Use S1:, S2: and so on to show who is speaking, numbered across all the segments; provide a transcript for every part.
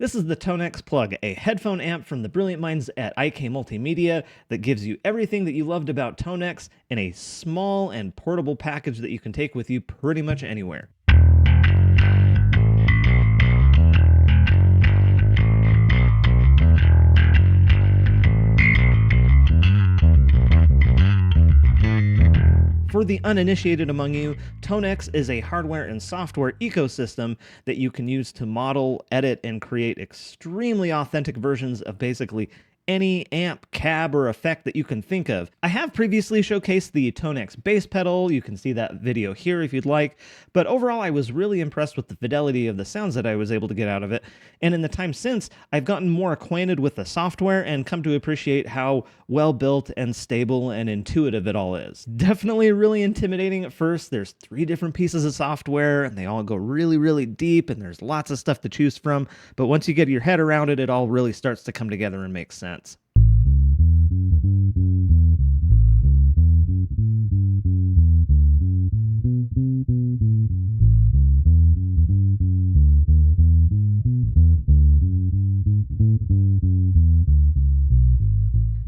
S1: This is the ToneX Plug, a headphone amp from the brilliant minds at IK Multimedia that gives you everything that you loved about ToneX in a small and portable package that you can take with you pretty much anywhere. For the uninitiated among you, ToneX is a hardware and software ecosystem that you can use to model, edit, and create extremely authentic versions of basically any amp, cab, or effect that you can think of. I have previously showcased the ToneX bass pedal. You can see that video here if you'd like. But overall, I was really impressed with the fidelity of the sounds that I was able to get out of it. And in the time since, I've gotten more acquainted with the software and come to appreciate how well built and stable and intuitive it all is. Definitely really intimidating at first. There's 3 different pieces of software and they all go really, really deep and there's lots of stuff to choose from. But once you get your head around it, it all really starts to come together and make sense.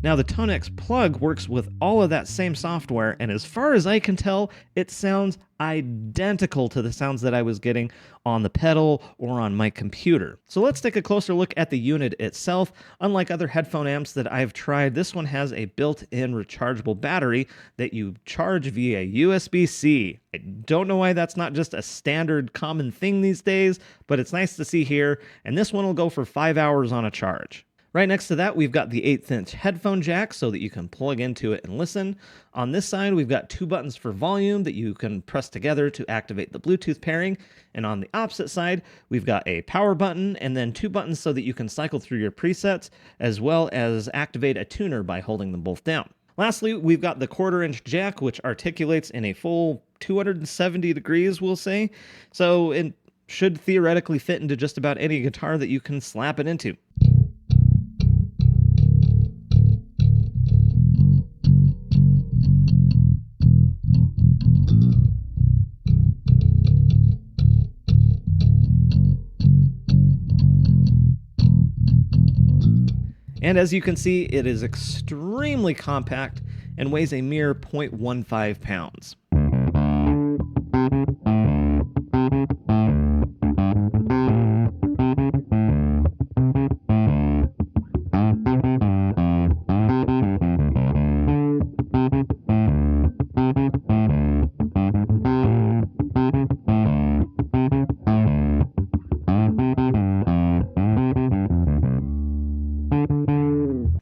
S1: Now, the ToneX Plug works with all of that same software, and as far as I can tell, it sounds identical to the sounds that I was getting on the pedal or on my computer. So let's take a closer look at the unit itself. Unlike other headphone amps that I've tried, this one has a built-in rechargeable battery that you charge via USB-C. I don't know why that's not just a standard common thing these days, but it's nice to see here, and this one will go for 5 hours on a charge. Right next to that, we've got the 1/8" headphone jack so that you can plug into it and listen. On this side, we've got 2 buttons for volume that you can press together to activate the Bluetooth pairing. And on the opposite side, we've got a power button and then 2 buttons so that you can cycle through your presets, as well as activate a tuner by holding them both down. Lastly, we've got the 1/4" jack, which articulates in a full 270 degrees, we'll say. So it should theoretically fit into just about any guitar that you can slap it into. And as you can see, it is extremely compact and weighs a mere 0.15 pounds.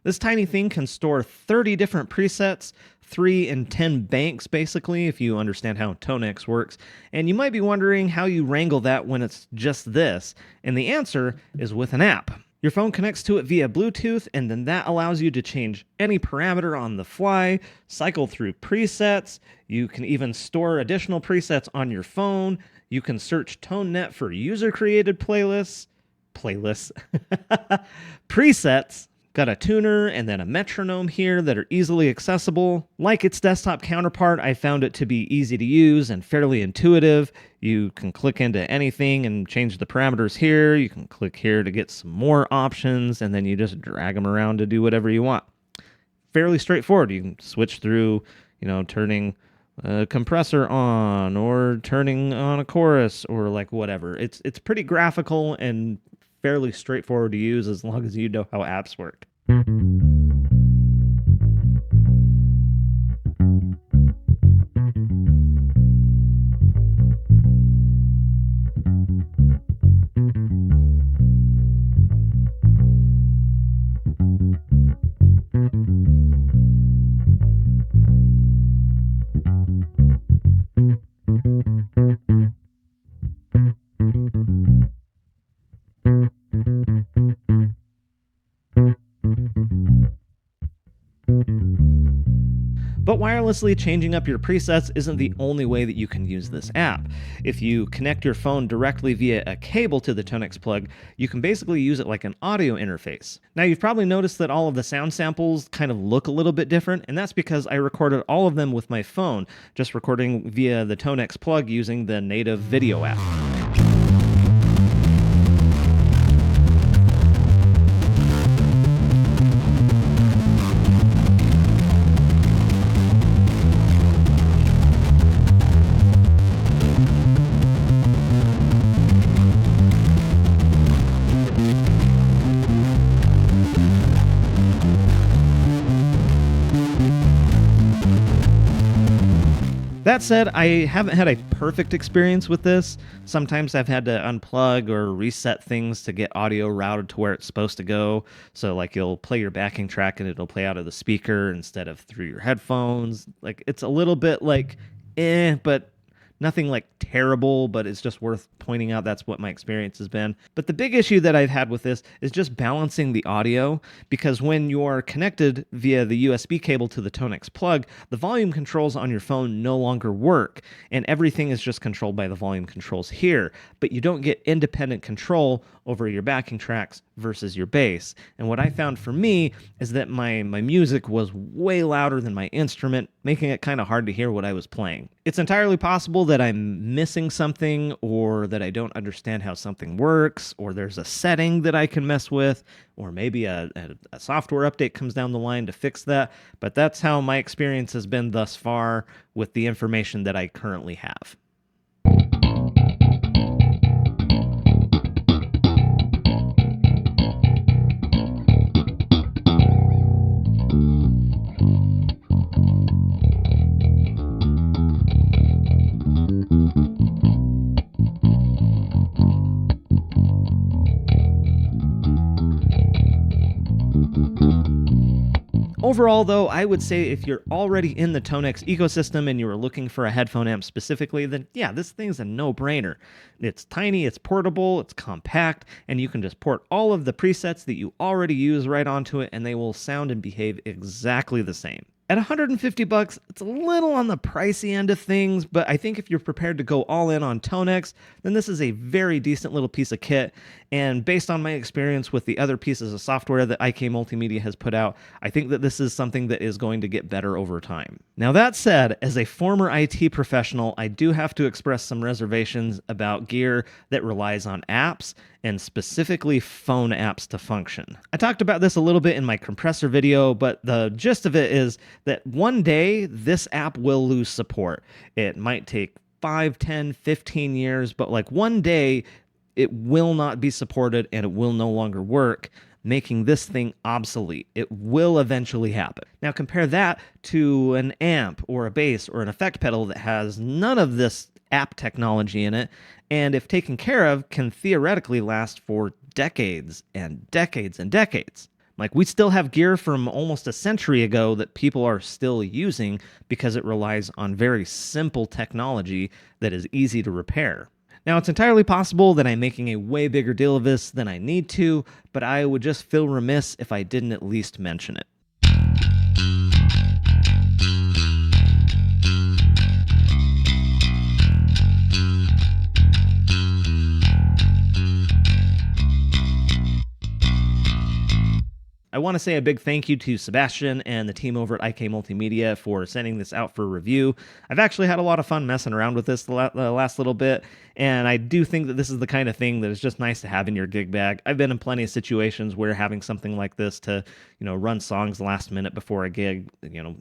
S1: This tiny thing can store 30 different presets, 3 and 10 banks basically, if you understand how ToneX works. And you might be wondering how you wrangle that when it's just this. And the answer is with an app. Your phone connects to it via Bluetooth, and then that allows you to change any parameter on the fly, cycle through presets. You can even store additional presets on your phone. You can search ToneNet for user-created presets. Got a tuner and then a metronome here that are easily accessible. Like its desktop counterpart, I found it to be easy to use and fairly intuitive. You can click into anything and change the parameters here. You can click here to get some more options, and then you just drag them around to do whatever you want. Fairly straightforward. You can switch through, turning a compressor on or turning on a chorus or like whatever. It's pretty graphical and fairly straightforward to use as long as you know how apps work. But wirelessly changing up your presets isn't the only way that you can use this app. If you connect your phone directly via a cable to the ToneX Plug, you can basically use it like an audio interface. Now, you've probably noticed that all of the sound samples kind of look a little bit different, and that's because I recorded all of them with my phone, just recording via the ToneX Plug using the native video app. That said, I haven't had a perfect experience with this. Sometimes I've had to unplug or reset things to get audio routed to where it's supposed to go. So like you'll play your backing track and it'll play out of the speaker instead of through your headphones. Like it's a little bit like but nothing like terrible, but it's just worth pointing out that's what my experience has been. But the big issue that I've had with this is just balancing the audio, because when you're connected via the USB cable to the ToneX Plug, the volume controls on your phone no longer work, and everything is just controlled by the volume controls here. But you don't get independent control over your backing tracks versus your bass. And what I found for me is that my music was way louder than my instrument, making it kind of hard to hear what I was playing. It's entirely possible that I'm missing something, or that I don't understand how something works, or there's a setting that I can mess with, or maybe a software update comes down the line to fix that. But that's how my experience has been thus far with the information that I currently have. Overall, though, I would say if you're already in the ToneX ecosystem and you were looking for a headphone amp specifically, then yeah, this thing's a no-brainer. It's tiny, it's portable, it's compact, and you can just port all of the presets that you already use right onto it, and they will sound and behave exactly the same. At $150, it's a little on the pricey end of things, but I think if you're prepared to go all in on ToneX, then this is a very decent little piece of kit. And based on my experience with the other pieces of software that IK Multimedia has put out, I think that this is something that is going to get better over time. Now that said, as a former IT professional, I do have to express some reservations about gear that relies on apps, and specifically phone apps to function. I talked about this a little bit in my compressor video, but the gist of it is that one day this app will lose support. It might take 5, 10, 15 years, but like one day it will not be supported and it will no longer work, making this thing obsolete. It will eventually happen. Now compare that to an amp or a bass or an effect pedal that has none of this app technology in it, and if taken care of, can theoretically last for decades and decades and decades. Like, we still have gear from almost a century ago that people are still using because it relies on very simple technology that is easy to repair. Now, it's entirely possible that I'm making a way bigger deal of this than I need to, but I would just feel remiss if I didn't at least mention it. I want to say a big thank you to Sebastian and the team over at IK Multimedia for sending this out for review. I've actually had a lot of fun messing around with this the last little bit, and I do think that this is the kind of thing that is just nice to have in your gig bag. I've been in plenty of situations where having something like this to, run songs last minute before a gig,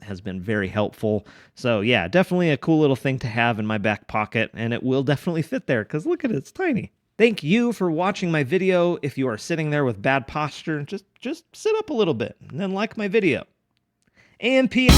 S1: has been very helpful. So yeah, definitely a cool little thing to have in my back pocket, and it will definitely fit there because look at it, it's tiny. Thank you for watching my video. If you are sitting there with bad posture, just sit up a little bit and then like my video. And peace.